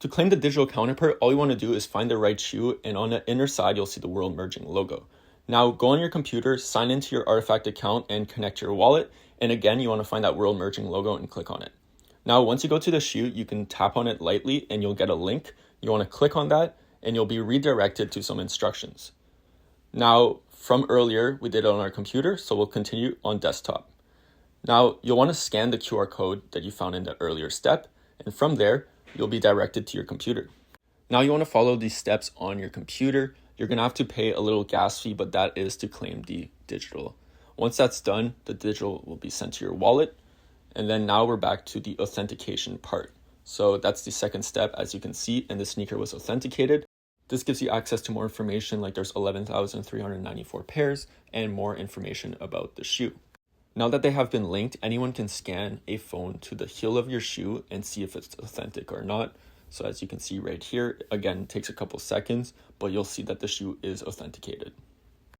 To claim the digital counterpart, all you want to do is find the right shoe, and on the inner side, you'll see the world merging logo. Now go on your computer, sign into your Artifact account and connect your wallet. And again, you want to find that world merging logo and click on it. Now, once you go to the shoe, you can tap on it lightly and you'll get a link. You want to click on that and you'll be redirected to some instructions. Now, from earlier, we did it on our computer, so we'll continue on desktop. Now, you'll want to scan the QR code that you found in the earlier step, and from there, you'll be directed to your computer. Now you want to follow these steps on your computer. You're going to have to pay a little gas fee, but that is to claim the digital. Once that's done, the digital will be sent to your wallet. And then now we're back to the authentication part. So that's the second step, as you can see, and the sneaker was authenticated. This gives you access to more information, like there's 11,394 pairs and more information about the shoe. Now that they have been linked, anyone can scan a phone to the heel of your shoe and see if it's authentic or not. So as you can see right here, again, it takes a couple seconds, but you'll see that the shoe is authenticated.